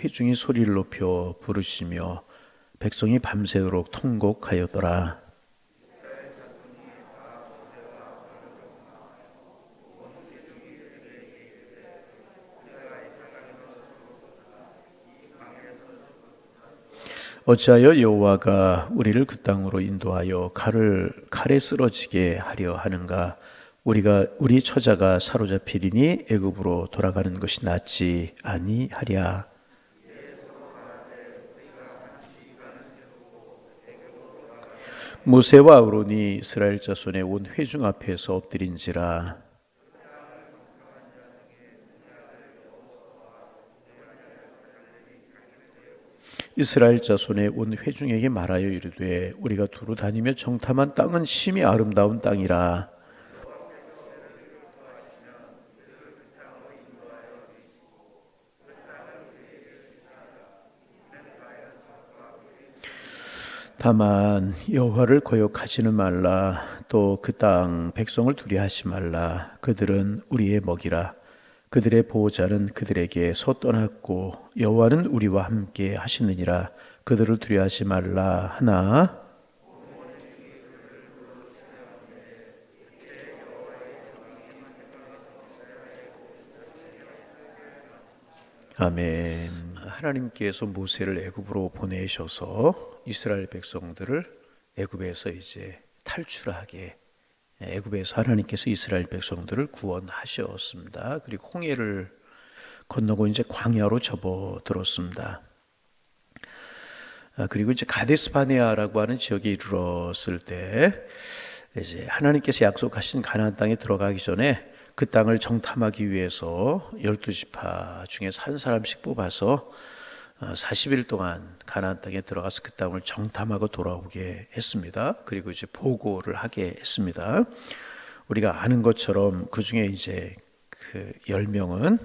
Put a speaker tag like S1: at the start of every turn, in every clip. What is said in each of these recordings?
S1: 회중이 소리를 높여 부르시며 백성이 밤새도록 통곡하였더라. 어찌하여 여호와가 우리를 그 땅으로 인도하여 칼에 쓰러지게 하려 하는가? 우리 처자가 사로잡히리니 애굽으로 돌아가는 것이 낫지 아니하랴. 모세와 아론이 이스라엘 자손의 온 회중 앞에서 엎드린지라. 이스라엘 자손의 온 회중에게 말하여 이르되 우리가 두루 다니며 정탐한 땅은 심히 아름다운 땅이라. 다만 여호와를 거역하지는 말라. 또 그 땅 백성을 두려워하지 말라. 그들은 우리의 먹이라. 그들의 보호자는 그들에게 서 떠났고 여호와는 우리와 함께 하시느니라. 그들을 두려워하지 말라 하나. 아멘. 하나님께서 모세를 애굽으로 보내셔서 이스라엘 백성들을 애굽에서 이제 탈출하게, 애굽에서 하나님께서 이스라엘 백성들을 구원하셨습니다. 그리고 홍해를 건너고 이제 광야로 접어들었습니다. 그리고 이제 가데스 바네아라고 하는 지역에 이르렀을 때 이제 하나님께서 약속하신 가나안 땅에 들어가기 전에 그 땅을 정탐하기 위해서 12지파 중에서 한 사람씩 뽑아서 40일 동안 가나안 땅에 들어가서 그 땅을 정탐하고 돌아오게 했습니다. 그리고 이제 보고를 하게 했습니다. 우리가 아는 것처럼 그 중에 이제 그 10명은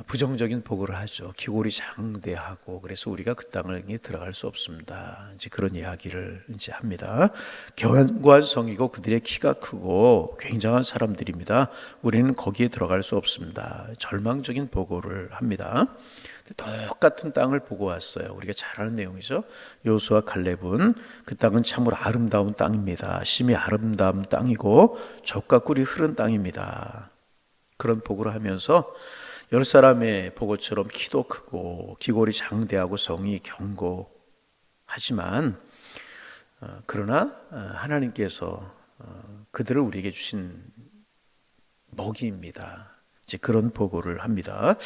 S1: 부정적인 보고를 하죠. 기골이 장대하고 그래서 우리가 그 땅을 들어갈 수 없습니다. 이제 그런 이야기를 이제 합니다. 견고한 성이고 그들의 키가 크고 굉장한 사람들입니다. 우리는 거기에 들어갈 수 없습니다. 절망적인 보고를 합니다. 똑같은 땅을 보고 왔어요. 우리가 잘 아는 내용이죠. 여호수아 갈렙은 그 땅은 참으로 아름다운 땅입니다. 심히 아름다운 땅이고 젖과 꿀이 흐른 땅입니다. 그런 보고를 하면서 10사람의 보고처럼 키도 크고 기골이 장대하고 성이 견고하지만 그러나 하나님께서 그들을 우리에게 주신 먹이입니다. 이제 그런 보고를 합니다.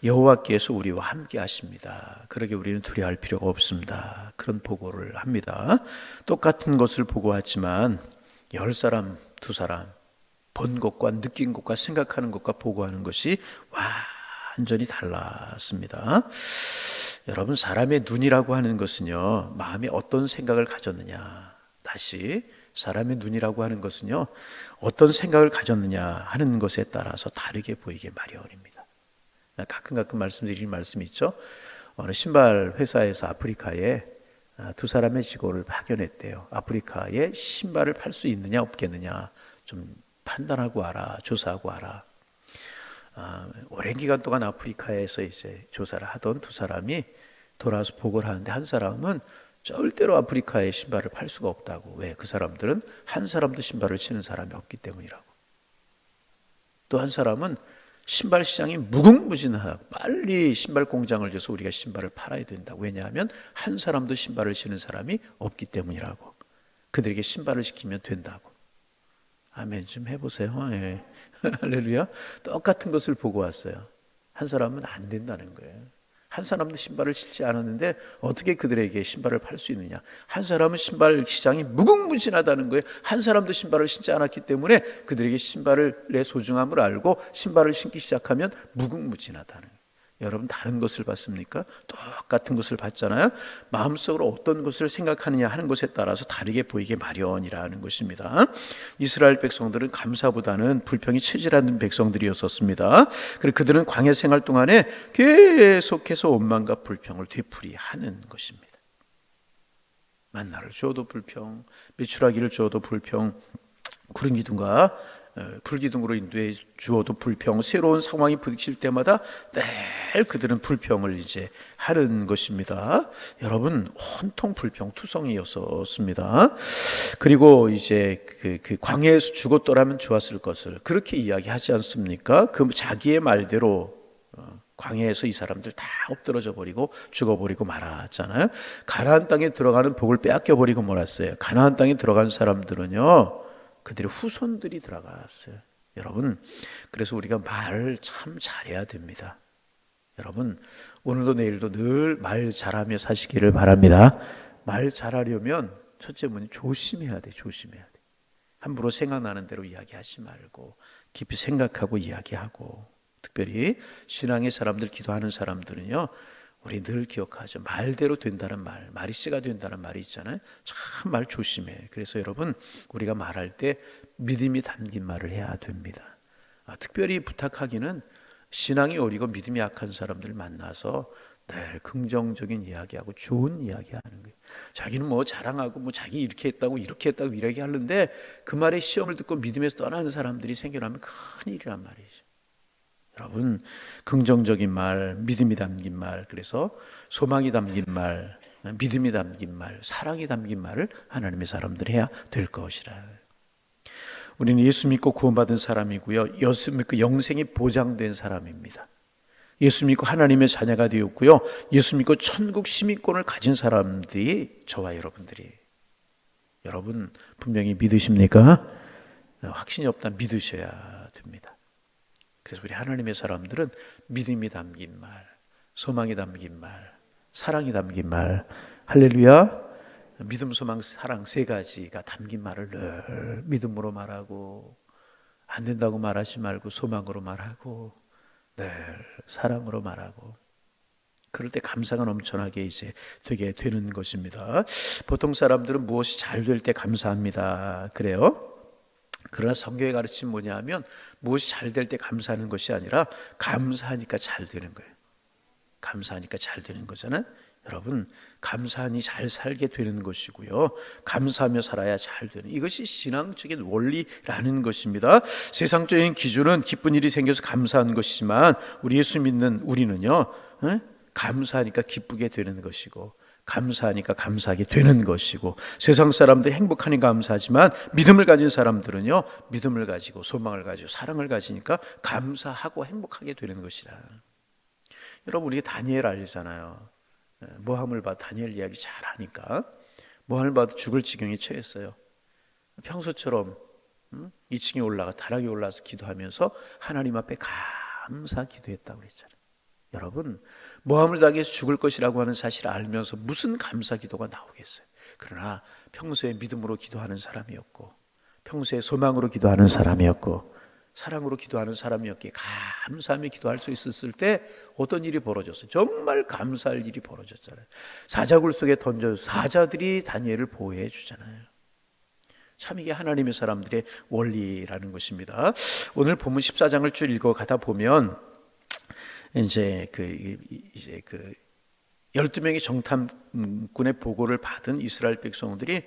S1: 여호와께서 우리와 함께 하십니다. 그러게 우리는 두려워할 필요가 없습니다. 그런 보고를 합니다. 똑같은 것을 보고하지만 10사람, 2사람 본 것과 느낀 것과 생각하는 것과 보고하는 것이 완전히 달랐습니다. 여러분, 사람의 눈이라고 하는 것은요, 마음에 어떤 생각을 가졌느냐, 다시 사람의 눈이라고 하는 것은요, 어떤 생각을 가졌느냐 하는 것에 따라서 다르게 보이게 마련입니다. 가끔 말씀드릴 말씀이 있죠. 어느 신발 회사에서 아프리카에 2사람의 직원을 파견했대요. 아프리카에 신발을 팔 수 있느냐 없겠느냐 좀 판단하고 와라, 조사하고 와라. 오랜 기간 동안 아프리카에서 이제 조사를 하던 2사람이 돌아와서 보고를 하는데 한 사람은 절대로 아프리카에 신발을 팔 수가 없다고. 왜? 그 사람들은 한 사람도 신발을 신는 사람이 없기 때문이라고. 또 한 사람은 신발 시장이 무궁무진하다고. 빨리 신발 공장을 줘서 우리가 신발을 팔아야 된다고. 왜냐하면 한 사람도 신발을 신는 사람이 없기 때문이라고. 그들에게 신발을 시키면 된다고. 아멘 좀 해보세요. 예. 할렐루야. 똑같은 것을 보고 왔어요. 한 사람은 안 된다는 거예요. 한 사람도 신발을 신지 않았는데 어떻게 그들에게 신발을 팔 수 있느냐. 한 사람은 신발 시장이 무궁무진하다는 거예요. 한 사람도 신발을 신지 않았기 때문에 그들에게 신발의 소중함을 알고 신발을 신기 시작하면 무궁무진하다는 거예요. 여러분 다른 것을 봤습니까? 똑같은 것을 봤잖아요. 마음속으로 어떤 것을 생각하느냐 하는 것에 따라서 다르게 보이게 마련이라는 것입니다. 이스라엘 백성들은 감사보다는 불평이 치질하는 백성들이었습니다. 그리고 그들은 광야 생활 동안에 계속해서 원망과 불평을 되풀이하는 것입니다. 만나를 주어도 불평, 메추라기를 주어도 불평, 구름 기둥과 불기둥으로 인도해 주어도 불평, 새로운 상황이 부딪힐 때마다 늘 그들은 불평을 이제 하는 것입니다. 여러분, 온통 불평투성이었습니다. 그리고 이제 그 광야에서 죽었더라면 좋았을 것을 그렇게 이야기하지 않습니까? 그 자기의 말대로 광야에서 이 사람들 다 엎드러져 버리고 죽어버리고 말았잖아요. 가나안 땅에 들어가는 복을 빼앗겨 버리고 말았어요. 가나안 땅에 들어간 사람들은요, 그들의 후손들이 들어갔어요. 여러분, 그래서 우리가 말을 참 잘해야 됩니다. 여러분, 오늘도 내일도 늘 말 잘하며 사시기를 바랍니다. 말 잘하려면 첫째 문이 조심해야 돼. 조심해야 돼. 함부로 생각나는 대로 이야기하지 말고 깊이 생각하고 이야기하고, 특별히 신앙의 사람들, 기도하는 사람들은요, 우리 늘 기억하죠. 말대로 된다는 말, 말이 씨가 된다는 말이 있잖아요. 참 말 조심해. 그래서 여러분, 우리가 말할 때 믿음이 담긴 말을 해야 됩니다. 특별히 부탁하기는 신앙이 어리고 믿음이 약한 사람들 만나서 늘 긍정적인 이야기하고 좋은 이야기하는 거예요. 자기는 뭐 자랑하고 뭐 자기 이렇게 했다고 이야기하는데 그 말에 시험을 듣고 믿음에서 떠나는 사람들이 생겨나면 큰일이란 말이죠. 여러분, 긍정적인 말, 믿음이 담긴 말, 그래서 소망이 담긴 말, 믿음이 담긴 말, 사랑이 담긴 말을 하나님의 사람들이 해야 될 것이라. 우리는 예수 믿고 구원받은 사람이고요, 예수 믿고 영생이 보장된 사람입니다. 예수 믿고 하나님의 자녀가 되었고요, 예수 믿고 천국 시민권을 가진 사람들이 저와 여러분들이. 여러분 분명히 믿으십니까? 확신이 없다면 믿으셔야 됩니다. 그래서 우리 하나님의 사람들은 믿음이 담긴 말, 소망이 담긴 말, 사랑이 담긴 말, 할렐루야, 믿음, 소망, 사랑 세 가지가 담긴 말을 늘 믿음으로 말하고, 안 된다고 말하지 말고 소망으로 말하고, 늘 사랑으로 말하고, 그럴 때 감사가 넘쳐나게 이제 되게 되는 것입니다. 보통 사람들은 무엇이 잘 될 때 감사합니다. 그래요? 그러나 성경의 가르침은 뭐냐면 무엇이 잘 될 때 감사하는 것이 아니라 감사하니까 잘 되는 거예요. 감사하니까 잘 되는 거잖아요. 여러분, 감사하니 잘 살게 되는 것이고요, 감사하며 살아야 잘 되는, 이것이 신앙적인 원리라는 것입니다. 세상적인 기준은 기쁜 일이 생겨서 감사한 것이지만 우리 예수 믿는 우리는요, 감사하니까 기쁘게 되는 것이고, 감사하니까 감사하게 되는 것이고, 세상 사람들 행복하니까 감사하지만 믿음을 가진 사람들은요, 믿음을 가지고 소망을 가지고 사랑을 가지니까 감사하고 행복하게 되는 것이라. 여러분, 우리 다니엘 알잖아요. 모함을 받아, 다니엘 이야기 잘 하니까 모함을 받아 죽을 지경에 처했어요. 평소처럼 2층에 올라가 다락에 올라가서 기도하면서 하나님 앞에 감사 기도했다고 그랬잖아요. 여러분, 모함을 당해서 죽을 것이라고 하는 사실을 알면서 무슨 감사 기도가 나오겠어요. 그러나 평소에 믿음으로 기도하는 사람이었고, 평소에 소망으로 기도하는 사람이었고, 사랑으로 기도하는 사람이었기에 감사하며 기도할 수 있었을 때 어떤 일이 벌어졌어요? 정말 감사할 일이 벌어졌잖아요. 사자굴 속에 던져 사자들이 다니엘을 보호해 주잖아요. 참 이게 하나님의 사람들의 원리라는 것입니다. 오늘 본문 14장을 쭉 읽어 가다 보면 이제 그 12명의 정탐꾼의 보고를 받은 이스라엘 백성들이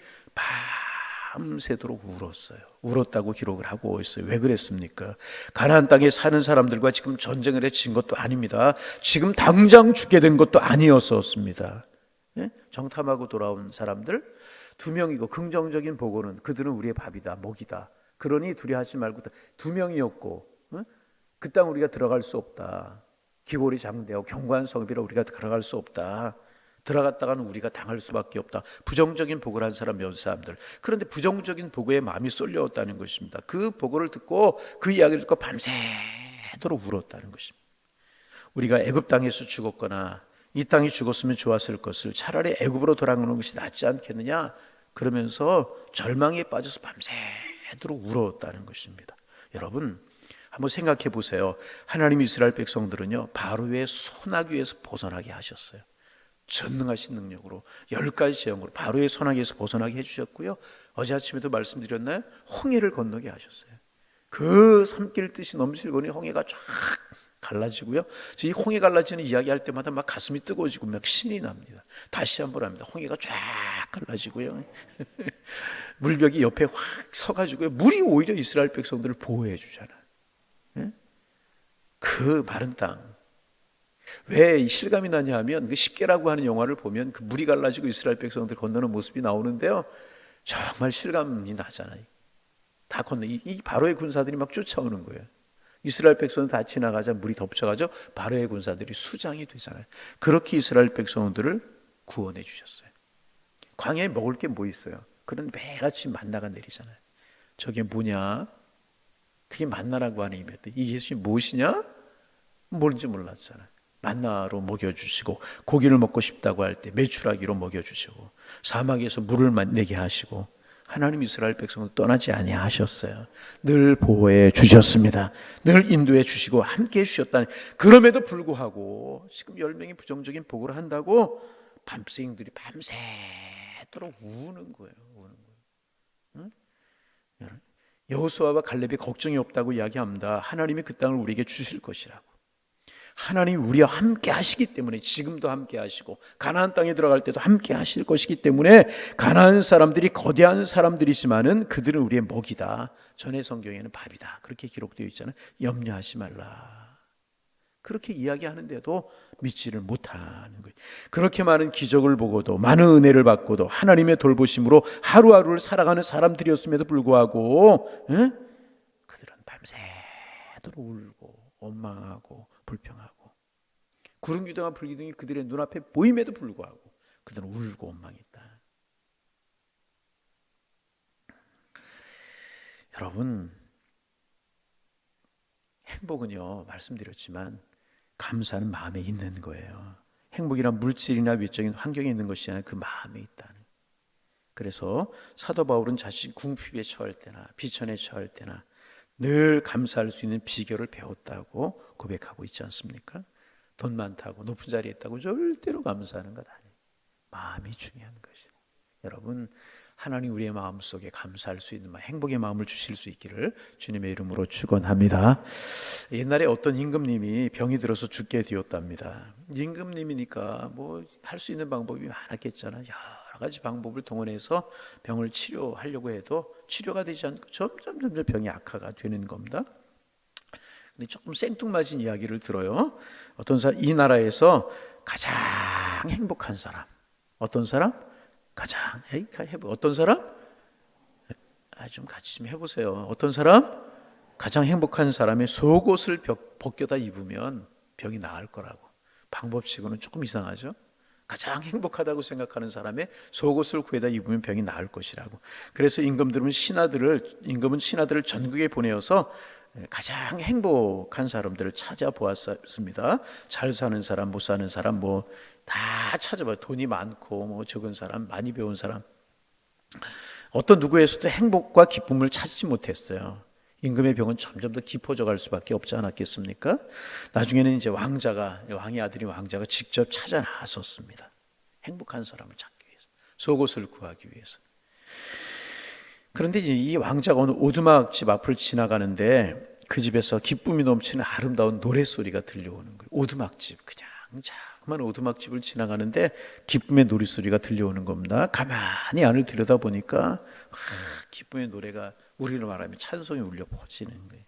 S1: 밤새도록 울었어요. 울었다고 기록을 하고 있어요. 왜 그랬습니까? 가나안 땅에 사는 사람들과 지금 전쟁을 해친 것도 아닙니다. 지금 당장 죽게 된 것도 아니었었습니다. 정탐하고 돌아온 사람들 2명이고, 긍정적인 보고는 그들은 우리의 밥이다, 먹이다, 그러니 두려워하지 말고, 2명이었고, 그 땅 우리가 들어갈 수 없다, 기골이 장대하고 견고한 성읍이라 우리가 들어갈 수 없다, 들어갔다가는 우리가 당할 수밖에 없다. 부정적인 보고를 한 사람 몇 사람들. 그런데 부정적인 보고에 마음이 쏠렸다는 것입니다. 그 보고를 듣고, 그 이야기를 듣고 밤새도록 울었다는 것입니다. 우리가 애굽 땅에서 죽었거나 이 땅이 죽었으면 좋았을 것을 차라리 애굽으로 돌아가는 것이 낫지 않겠느냐, 그러면서 절망에 빠져서 밤새도록 울었다는 것입니다. 여러분, 한번 생각해 보세요. 하나님 이스라엘 백성들은요, 바로의 손아귀에서 벗어나게 하셨어요. 전능하신 능력으로 10가지 재앙으로 바로의 손아귀에서 벗어나게 해주셨고요, 어제 아침에도 말씀드렸나요? 홍해를 건너게 하셨어요. 그 삼킬 듯이 넘실거니 홍해가 쫙 갈라지고요, 이 홍해 갈라지는 이야기할 때마다 막 가슴이 뜨거워지고 막 신이 납니다. 다시 한번 합니다. 홍해가 쫙 갈라지고요. 물벽이 옆에 확 서가지고요. 물이 오히려 이스라엘 백성들을 보호해 주잖아. 예? 그 마른 땅. 왜 실감이 나냐 하면 그 십계라고 하는 영화를 보면 그 물이 갈라지고 이스라엘 백성들 건너는 모습이 나오는데요. 정말 실감이 나잖아요. 다 건너 이 바로의 군사들이 막 쫓아오는 거예요. 이스라엘 백성은 다 지나가자 물이 덮쳐가죠. 바로의 군사들이 수장이 되잖아요. 그렇게 이스라엘 백성들을 구원해 주셨어요. 광야에 먹을 게 뭐 있어요? 그런 매일 아침 만나가 내리잖아요. 저게 뭐냐? 그게 만나라고 하는 의미였대. 이것이 무엇이냐? 뭔지 몰랐잖아요. 만나로 먹여주시고, 고기를 먹고 싶다고 할 때 메추라기로 먹여주시고, 사막에서 물을 내게 하시고, 하나님 이스라엘 백성을 떠나지 아니하셨어요. 늘 보호해 주셨습니다. 늘 인도해 주시고 함께 해 주셨다니. 그럼에도 불구하고 지금 10명이 부정적인 보고를 한다고 밤생들이 밤새도록 우는 거예요. 응? 여호수아와 갈렙이 걱정이 없다고 이야기합니다. 하나님이 그 땅을 우리에게 주실 것이라고. 하나님이 우리와 함께 하시기 때문에 지금도 함께 하시고 가나안 땅에 들어갈 때도 함께 하실 것이기 때문에 가나안 사람들이 거대한 사람들이지만은 그들은 우리의 먹이다. 전에 성경에는 밥이다. 그렇게 기록되어 있잖아요. 염려하지 말라. 그렇게 이야기하는데도 믿지를 못하는 거예요. 그렇게 많은 기적을 보고도 많은 은혜를 받고도 하나님의 돌보심으로 하루하루를 살아가는 사람들이었음에도 불구하고 그들은 밤새도록 울고 원망하고 불평하고 구름기둥과 불기둥이 그들의 눈앞에 보임에도 불구하고 그들은 울고 원망했다. 여러분, 행복은요, 말씀드렸지만 감사는 마음에 있는 거예요. 행복이란 물질이나 외적인 환경에 있는 것이 아니라 그 마음에 있다는. 그래서 사도 바울은 자신 궁핍에 처할 때나 비천에 처할 때나 늘 감사할 수 있는 비결을 배웠다고 고백하고 있지 않습니까? 돈 많다고 높은 자리에 있다고 절대로 감사하는 것 아니에요. 마음이 중요한 것이에요. 여러분, 하나님 우리의 마음속에 감사할 수 있는 행복의 마음을 주실 수 있기를 주님의 이름으로 축원합니다. 옛날에 어떤 임금님이 병이 들어서 죽게 되었답니다. 임금님이니까 뭐 할 수 있는 방법이 많았겠잖아요. 여러 가지 방법을 동원해서 병을 치료하려고 해도 치료가 되지 않고 점점 병이 악화가 되는 겁니다. 근데 조금 생뚱맞은 이야기를 들어요. 어떤 사람, 이 나라에서 가장 행복한 사람, 어떤 사람? 가장 어떤 사람? 좀 같이 좀 해보세요. 어떤 사람? 가장 행복한 사람의 속옷을 벗겨다 입으면 병이 나을 거라고. 방법치고는 조금 이상하죠. 가장 행복하다고 생각하는 사람의 속옷을 구해다 입으면 병이 나을 것이라고. 그래서 임금은 신하들을 전국에 보내어서 가장 행복한 사람들을 찾아보았습니다. 잘 사는 사람, 못 사는 사람 뭐 다 찾아봐요. 돈이 많고 뭐 적은 사람, 많이 배운 사람. 어떤 누구에서도 행복과 기쁨을 찾지 못했어요. 임금의 병은 점점 더 깊어져 갈 수밖에 없지 않았겠습니까? 나중에는 이제 왕의 아들인 왕자가 직접 찾아 나섰습니다. 행복한 사람을 찾기 위해서, 속옷을 구하기 위해서. 그런데 이제 이 왕자가 어느 오두막집 앞을 지나가는데 그 집에서 기쁨이 넘치는 아름다운 노랫소리가 들려오는 거예요. 오두막집, 그냥 자그만 오두막집을 지나가는데 기쁨의 노랫소리가 들려오는 겁니다. 가만히 안을 들여다보니까 기쁨의 노래가 우리로 말하면 찬송이 울려 퍼지는 거예요.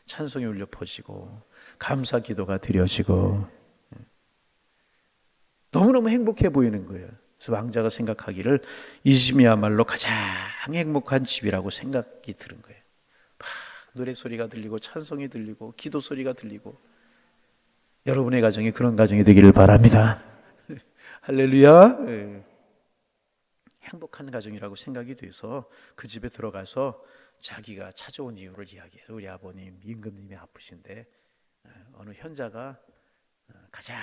S1: 찬송이 울려 퍼지고 감사 기도가 드려지고 너무너무 행복해 보이는 거예요. 그래서 왕자가 생각하기를 이 집이야말로 가장 행복한 집이라고 생각이 들은 거예요. 노래소리가 들리고 찬송이 들리고 기도 소리가 들리고 여러분의 가정이 그런 가정이 되기를 바랍니다. 할렐루야. 행복한 가정이라고 생각이 돼서 그 집에 들어가서 자기가 찾아온 이유를 이야기해서 우리 아버님 임금님이 아프신데 어느 현자가 가장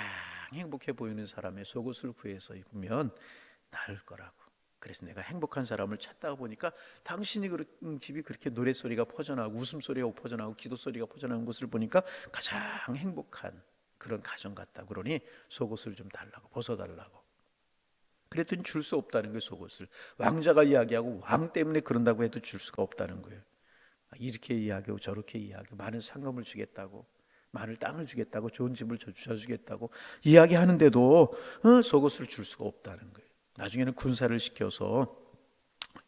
S1: 행복해 보이는 사람의 속옷을 구해서 입으면 나을 거라고. 그래서 내가 행복한 사람을 찾다가 보니까 당신이 집이 그렇게 노랫소리가 퍼져나가고 웃음소리가 퍼져나가고 기도소리가 퍼져나가는 것을 보니까 가장 행복한 그런 가정 같다. 그러니 속옷을 좀 달라고, 벗어달라고. 그랬더니 줄 수 없다는 거예요. 속옷을. 왕자가 이야기하고 왕 때문에 그런다고 해도 줄 수가 없다는 거예요. 이렇게 이야기하고 저렇게 이야기하고 많은 상금을 주겠다고, 많은 땅을 주겠다고, 좋은 집을 주겠다고 이야기하는데도 속옷을 줄 수가 없다는 거예요. 나중에는 군사를 시켜서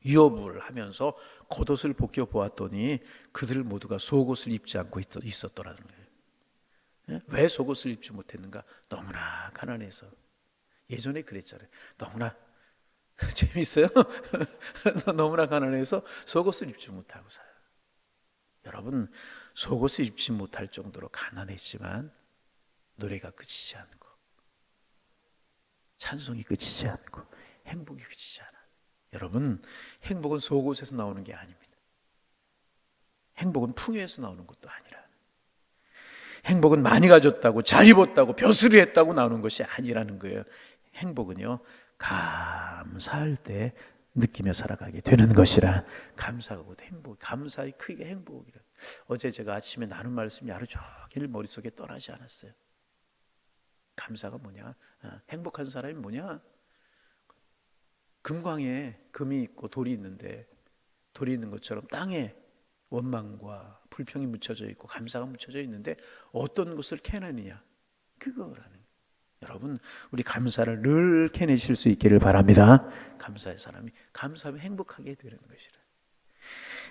S1: 위협을 하면서 겉옷을 벗겨 보았더니 그들 모두가 속옷을 입지 않고 있었더라는 거예요. 왜 속옷을 입지 못했는가? 너무나 가난해서. 예전에 그랬잖아요. 너무나 재밌어요. 너무나 가난해서 속옷을 입지 못하고 살아요. 여러분, 속옷을 입지 못할 정도로 가난했지만 노래가 그치지 않고, 찬송이 그치지 않고, 행복이 그치지 않아요. 여러분, 행복은 속옷에서 나오는 게 아닙니다. 행복은 풍요에서 나오는 것도 아니라, 행복은 많이 가졌다고, 잘 입었다고, 벼슬이 했다고 나오는 것이 아니라는 거예요. 행복은요, 감사할 때 느끼며 살아가게 되는 것이라. 감사하고 행복, 감사의 크기가 행복이라. 어제 제가 아침에 나눈 말씀이 하루 종일 머릿속에 떠나지 않았어요. 감사가 뭐냐? 행복한 사람이 뭐냐? 금광에 금이 있고 돌이 있는데, 돌이 있는 것처럼 땅에 원망과 불평이 묻혀져 있고 감사가 묻혀져 있는데 어떤 것을 캐내느냐? 그거라는. 여러분, 우리 감사를 늘 캐내실 수 있기를 바랍니다. 감사의 사람이 감사하면 행복하게 되는 것이라.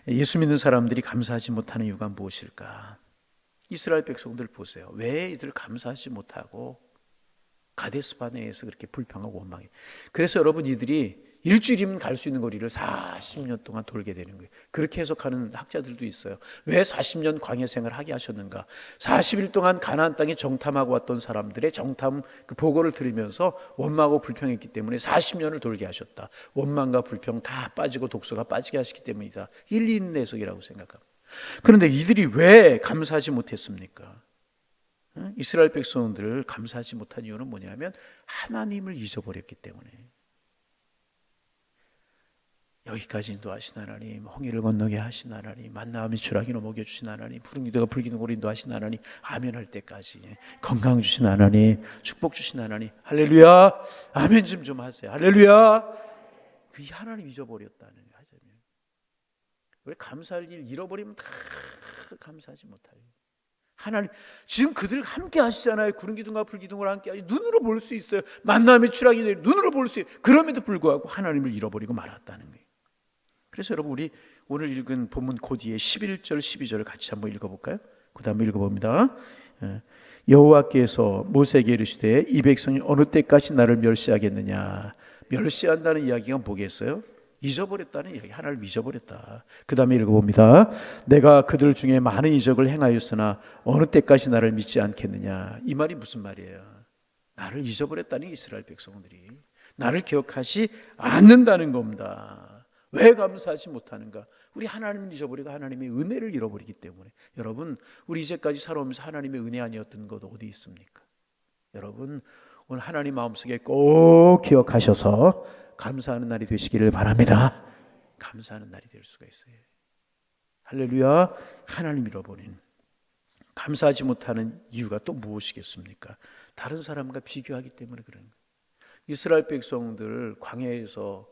S1: 예수 믿는 사람들이 감사하지 못하는 이유가 무엇일까? 이스라엘 백성들 보세요. 왜 이들 감사하지 못하고 가데스 바네에서 그렇게 불평하고 원망해? 그래서 여러분, 이들이 일주일이면 갈 수 있는 거리를 40년 동안 돌게 되는 거예요. 그렇게 해석하는 학자들도 있어요. 왜 40년 광야 생활을 하게 하셨는가? 40일 동안 가나안 땅에 정탐하고 왔던 사람들의 정탐 그 보고를 들으면서 원망하고 불평했기 때문에 40년을 돌게 하셨다. 원망과 불평 다 빠지고 독소가 빠지게 하시기 때문이다. 일리 있는 해석이라고 생각합니다. 그런데 이들이 왜 감사하지 못했습니까? 이스라엘 백성들을 감사하지 못한 이유는 뭐냐면 하나님을 잊어버렸기 때문에. 여기까지 인도하신 하나님, 홍해를 건너게 하신 하나님, 만나와 미추라기로 먹여주신 하나님, 푸른 기도가 불기는 곳으로 인도하신 하나님, 아멘 할 때까지 건강 주신 하나님, 축복 주신 하나님, 할렐루야, 아멘 좀 하세요. 할렐루야. 그 하나님 잊어버렸다는 하자면, 왜 감사할 일 잃어버리면 다 감사하지 못해요. 하나님 지금 그들 함께 하시잖아요. 구름 기둥과 불 기둥을 함께 하시, 눈으로 볼 수 있어요. 만남의 추락이 눈으로 볼 수 있어요. 그럼에도 불구하고 하나님을 잃어버리고 말았다는 거예요. 그래서 여러분, 우리 오늘 읽은 본문 그 뒤에 11절 12절을 같이 한번 읽어볼까요? 그 다음에 읽어봅니다. 여호와께서 모세에게 이르시되 이 백성이 어느 때까지 나를 멸시하겠느냐. 멸시한다는 이야기가 뭐겠어요? 잊어버렸다는 이야기. 하나님을 잊어버렸다. 그 다음에 읽어봅니다. 내가 그들 중에 많은 이적을 행하였으나 어느 때까지 나를 믿지 않겠느냐. 이 말이 무슨 말이에요? 나를 잊어버렸다는 이스라엘 백성들이 나를 기억하지 않는다는 겁니다. 왜 감사하지 못하는가? 우리 하나님을 잊어버리고 하나님의 은혜를 잃어버리기 때문에. 여러분, 우리 이제까지 살아오면서 하나님의 은혜 아니었던 것 어디 있습니까? 여러분, 오늘 하나님 마음속에 꼭 기억하셔서 감사하는 날이 되시기를 바랍니다. 감사하는 날이 될 수가 있어요. 할렐루야. 하나님 잃어버린, 감사하지 못하는 이유가 또 무엇이겠습니까? 다른 사람과 비교하기 때문에 그런 거예요. 이스라엘 백성들 광야에서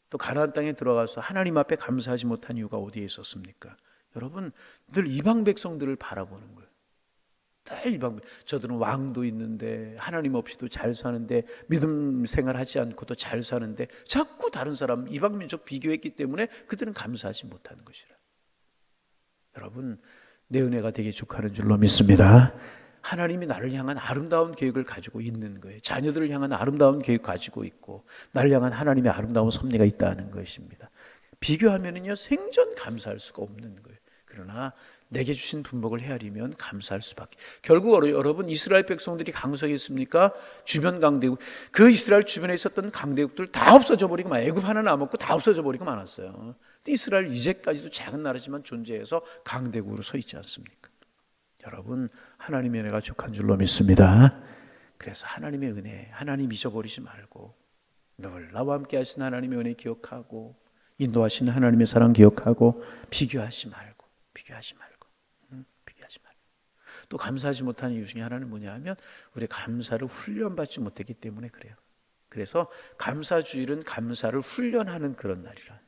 S1: 또 가나안 땅에 들어가서 하나님 앞에 감사하지 못한 이유가 어디에 있었습니까? 여러분, 늘 이방 백성들을 바라보는 거예요. 늘 이방, 저들은 왕도 있는데 하나님 없이도 잘 사는데, 믿음 생활하지 않고도 잘 사는데 자꾸 다른 사람 이방 민족 비교했기 때문에 그들은 감사하지 못하는 것이라. 여러분, 내 은혜가 되게 족하는 줄로 믿습니다. 하나님이 나를 향한 아름다운 계획을 가지고 있는 거예요. 자녀들을 향한 아름다운 계획 가지고 있고, 나를 향한 하나님의 아름다운 섭리가 있다는 것입니다. 비교하면은요, 생전 감사할 수가 없는 거예요. 그러나 내게 주신 분복을 헤아리면 감사할 수밖에. 결국 여러분, 이스라엘 백성들이 강성했습니까? 주변 강대국, 그 이스라엘 주변에 있었던 강대국들 다 없어져 버리고, 애굽 하나 남았고 다 없어져 버리고 말았어요. 이스라엘 이제까지도 작은 나라지만 존재해서 강대국으로 서 있지 않습니까? 여러분, 하나님의 은혜가 족한 줄로 믿습니다. 그래서 하나님의 은혜, 하나님 잊어버리지 말고 늘 나와 함께 하신 하나님의 은혜 기억하고, 인도하시는 하나님의 사랑 기억하고, 비교하지 말고. 또 감사하지 못하는 이유 중에 하나는 뭐냐 하면, 우리 감사를 훈련받지 못했기 때문에 그래요. 그래서 감사주일은 감사를 훈련하는 그런 날이라.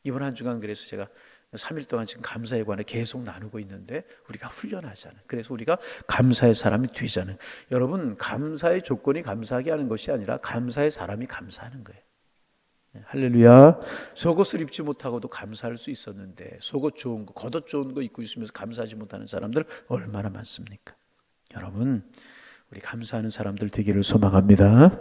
S1: 이번 한 주간 그래서 제가 3일 동안 지금 감사에 관해 계속 나누고 있는데, 우리가 훈련하잖아요. 그래서 우리가 감사의 사람이 되잖아요. 여러분, 감사의 조건이 감사하게 하는 것이 아니라 감사의 사람이 감사하는 거예요. 할렐루야. 속옷을 입지 못하고도 감사할 수 있었는데 속옷 좋은 거, 겉옷 좋은 거 입고 있으면서 감사하지 못하는 사람들 얼마나 많습니까? 여러분, 우리 감사하는 사람들 되기를 소망합니다.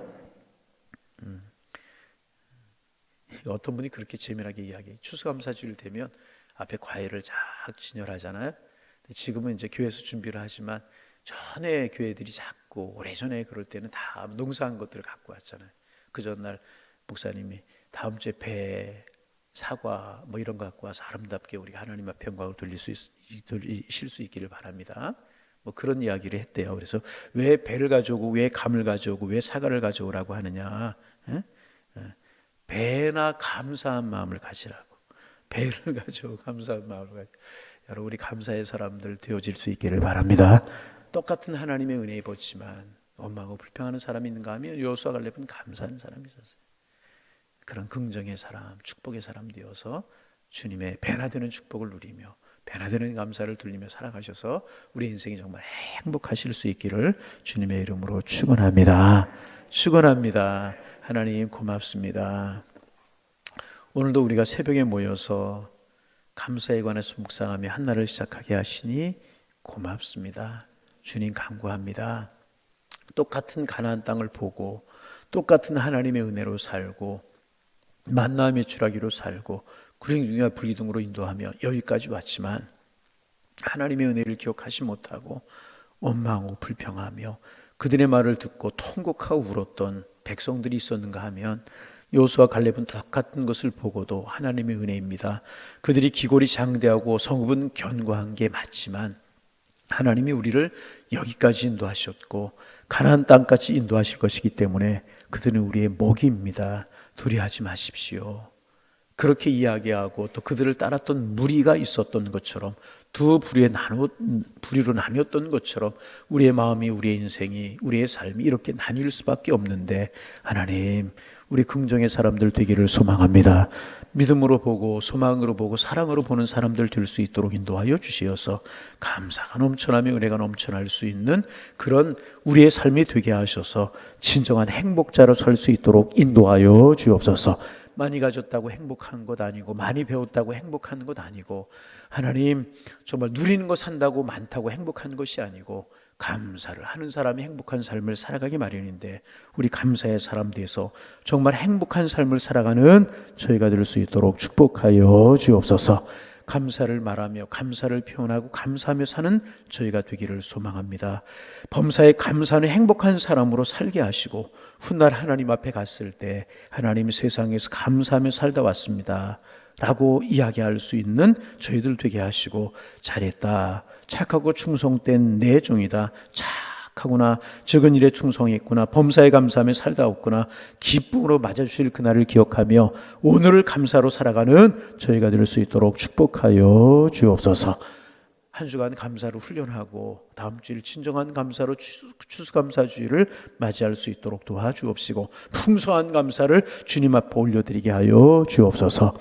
S1: 어떤 분이 그렇게 재미나게 이야기해요. 추수감사주일 되면 앞에 과일을 쫙 진열하잖아요. 지금은 이제 교회에서 준비를 하지만 전에 교회들이 자꾸 오래전에 그럴 때는 다 농사한 것들을 갖고 왔잖아요. 그 전날 목사님이 다음 주에 배, 사과 뭐 이런 거 갖고 와서 아름답게 우리가 하나님 앞에 영광을 돌리실 수 있기를 바랍니다. 뭐 그런 이야기를 했대요. 그래서 왜 배를 가져오고 왜 감을 가져오고 왜 사과를 가져오라고 하느냐? 배나 감사한 마음을 가지라고. 배를 가지고 감사한 마음을 가지고. 여러분, 우리 감사의 사람들 되어질 수 있기를 바랍니다. 똑같은 하나님의 은혜에 보지만 원망하고 불평하는 사람이 있는가 하면 여호수아 갈렙은 감사하는 사람이 있었어요. 그런 긍정의 사람, 축복의 사람 되어서 주님의 배나 되는 축복을 누리며 배나 되는 감사를 들리며 살아가셔서 우리 인생이 정말 행복하실 수 있기를 주님의 이름으로 축원합니다. 축원합니다. 하나님 고맙습니다. 오늘도 우리가 새벽에 모여서 감사에 관해서 묵상하며 한날을 시작하게 하시니 고맙습니다. 주님 간구합니다. 똑같은 가나안 땅을 보고 똑같은 하나님의 은혜로 살고 만남의 주라기로 살고 구령중야 불기둥으로 인도하며 여기까지 왔지만 하나님의 은혜를 기억하지 못하고 원망하고 불평하며 그들의 말을 듣고 통곡하고 울었던 백성들이 있었는가 하면 여호수아 갈렙은 똑같은 것을 보고도 하나님의 은혜입니다. 그들이 기골이 장대하고 성읍은 견고한 게 맞지만 하나님이 우리를 여기까지 인도하셨고 가나안 땅까지 인도하실 것이기 때문에 그들은 우리의 목입니다. 두려워하지 마십시오. 그렇게 이야기하고 또 그들을 따랐던 무리가 있었던 것처럼 두 부리로 나뉘었던 것처럼 우리의 마음이, 우리의 인생이, 우리의 삶이 이렇게 나뉠 수밖에 없는데 하나님, 우리 긍정의 사람들 되기를 소망합니다. 믿음으로 보고 소망으로 보고 사랑으로 보는 사람들 될 수 있도록 인도하여 주시어서 감사가 넘쳐나며 은혜가 넘쳐날 수 있는 그런 우리의 삶이 되게 하셔서 진정한 행복자로 살 수 있도록 인도하여 주옵소서. 많이 가졌다고 행복한 것 아니고 많이 배웠다고 행복한 것 아니고 하나님 정말 누리는 거 산다고 많다고 행복한 것이 아니고 감사를 하는 사람이 행복한 삶을 살아가기 마련인데 우리 감사의 사람 돼서 정말 행복한 삶을 살아가는 저희가 될 수 있도록 축복하여 주옵소서. 감사를 말하며 감사를 표현하고 감사하며 사는 저희가 되기를 소망합니다. 범사에 감사하는 행복한 사람으로 살게 하시고 훗날 하나님 앞에 갔을 때 하나님 세상에서 감사하며 살다 왔습니다 라고 이야기할 수 있는 저희들 되게 하시고 잘했다, 착하고 충성된 내 종이다, 착하구나, 적은 일에 충성했구나, 범사에 감사하며 살다 왔구나, 기쁨으로 맞아주실 그날을 기억하며 오늘을 감사로 살아가는 저희가 될 수 있도록 축복하여 주옵소서. 한 주간 감사로 훈련하고 다음 주일 진정한 감사로 추수감사주의를 맞이할 수 있도록 도와주옵시고 풍성한 감사를 주님 앞에 올려드리게 하여 주옵소서.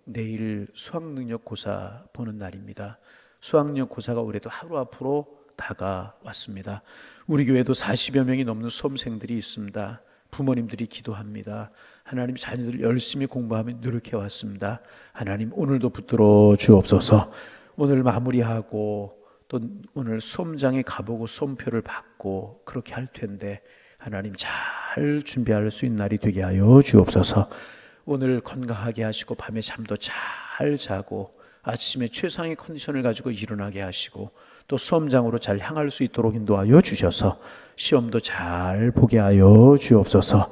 S1: 내일 수학능력고사 보는 날입니다. 수학능력고사가 올해도 하루 앞으로 다가왔습니다. 우리 교회도 40여 명이 넘는 수험생들이 있습니다. 부모님들이 기도합니다. 하나님, 자녀들 열심히 공부하며 노력해 왔습니다. 하나님, 오늘도 붙들어 주옵소서. 오늘 마무리하고 또 오늘 수험장에 가보고 수험표를 받고 그렇게 할 텐데 하나님 잘 준비할 수 있는 날이 되게 하여 주옵소서. 오늘 건강하게 하시고 밤에 잠도 잘 자고 아침에 최상의 컨디션을 가지고 일어나게 하시고 또 수험장으로 잘 향할 수 있도록 인도하여 주셔서 시험도 잘 보게 하여 주옵소서.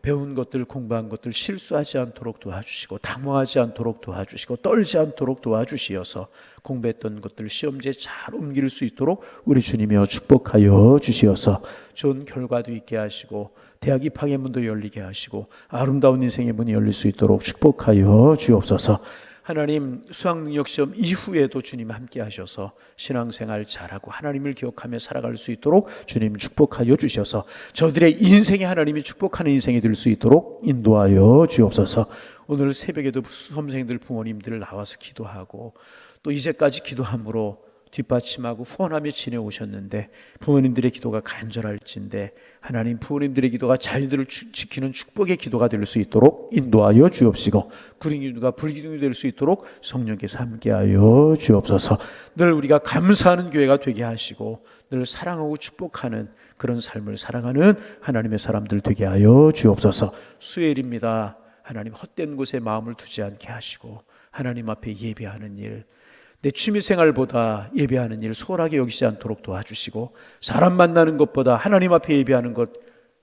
S1: 배운 것들, 공부한 것들 실수하지 않도록 도와주시고 당황하지 않도록 도와주시고 떨지 않도록 도와주시어서 공부했던 것들 시험지에 잘 옮길 수 있도록 우리 주님이여 축복하여 주시어서 좋은 결과도 있게 하시고 대학 입학의 문도 열리게 하시고 아름다운 인생의 문이 열릴 수 있도록 축복하여 주옵소서. 하나님, 수학능력시험 이후에도 주님 함께 하셔서 신앙생활 잘하고 하나님을 기억하며 살아갈 수 있도록 주님 축복하여 주셔서 저들의 인생이 하나님이 축복하는 인생이 될 수 있도록 인도하여 주옵소서. 오늘 새벽에도 수험생들 부모님들 나와서 기도하고 또 이제까지 기도함으로 뒷받침하고 후원하며 지내오셨는데 부모님들의 기도가 간절할진데 하나님 부모님들의 기도가 자녀들을 지키는 축복의 기도가 될 수 있도록 인도하여 주옵시고 불기둥과 불기둥이 될 수 있도록 성령께서 함께하여 주옵소서. 늘 우리가 감사하는 교회가 되게 하시고 늘 사랑하고 축복하는 그런 삶을 살아가는 하나님의 사람들 되게 하여 주옵소서. 수요일입니다. 하나님 헛된 곳에 마음을 두지 않게 하시고 하나님 앞에 예배하는 일, 내 취미생활보다 예배하는 일 소홀하게 여기지 않도록 도와주시고 사람 만나는 것보다 하나님 앞에 예배하는 것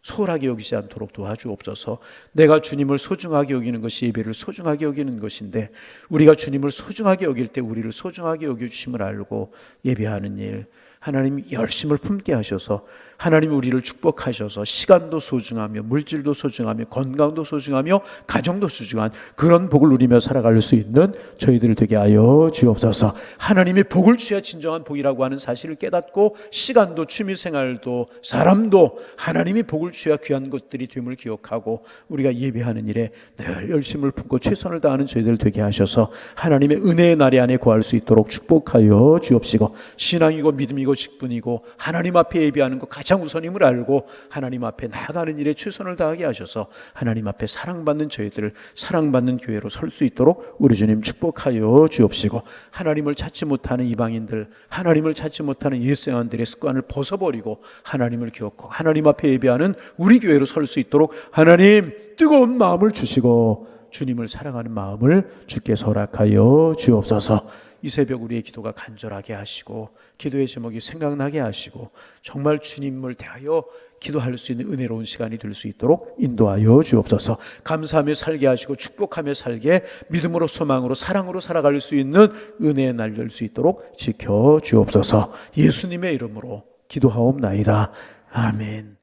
S1: 소홀하게 여기지 않도록 도와주옵소서. 내가 주님을 소중하게 여기는 것이 예배를 소중하게 여기는 것인데 우리가 주님을 소중하게 여길 때 우리를 소중하게 여겨주심을 알고 예배하는 일 하나님 열심을 품게 하셔서 하나님 우리를 축복하셔서 시간도 소중하며 물질도 소중하며 건강도 소중하며 가정도 소중한 그런 복을 누리며 살아갈 수 있는 저희들 되게 하여 주옵소서. 하나님의 복을 취해 진정한 복이라고 하는 사실을 깨닫고 시간도 취미생활도 사람도 하나님이 복을 취해 귀한 것들이 됨을 기억하고 우리가 예배하는 일에 늘 열심을 품고 최선을 다하는 저희들 되게 하셔서 하나님의 은혜의 날이 안에 거할 수 있도록 축복하여 주옵시고 신앙이고 믿음이고 직분이고 하나님 앞에 예배하는 것 가장 우선임을 알고 하나님 앞에 나아가는 일에 최선을 다하게 하셔서 하나님 앞에 사랑받는 저희들 사랑받는 교회로 설 수 있도록 우리 주님 축복하여 주옵시고 하나님을 찾지 못하는 이방인들 하나님을 찾지 못하는 옛사람들의 습관을 벗어버리고 하나님을 기억하고 하나님 앞에 예배하는 우리 교회로 설 수 있도록 하나님 뜨거운 마음을 주시고 주님을 사랑하는 마음을 주께 허락하여 주옵소서. 이 새벽 우리의 기도가 간절하게 하시고 기도의 제목이 생각나게 하시고 정말 주님을 대하여 기도할 수 있는 은혜로운 시간이 될 수 있도록 인도하여 주옵소서. 감사하며 살게 하시고 축복하며 살게 믿음으로 소망으로 사랑으로 살아갈 수 있는 은혜의 날 될 수 있도록 지켜 주옵소서. 예수님의 이름으로 기도하옵나이다. 아멘.